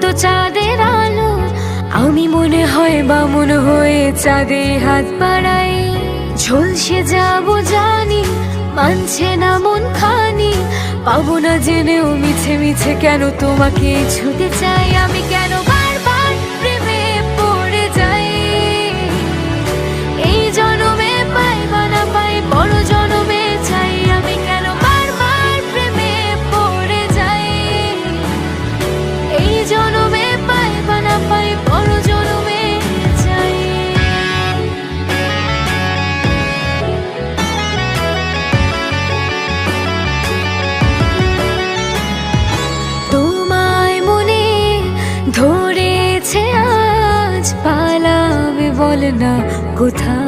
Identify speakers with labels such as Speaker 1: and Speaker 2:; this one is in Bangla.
Speaker 1: তো চাঁদের আলো, আমি মনে হয় বামুন হয়ে চাঁদে হাত বাড়াই। ঝলসে যাব জানি, মানছে না মন খানি, পাবো না জেনেও মিছে মিছে কেন তোমাকে ছুতে চাই। আমি কেন বারবার প্রেমে পড়ে যাই, এই জনমে পাই বা না পাই বড় জনমে চাই। আমি কেন বারবার প্রেমে পড়ে যাই, এই জনমে পাই বা না পাই বড় জনমে চাই। তোমায় মনে ধরেছে আজ, পালাবে বল না কোথায়।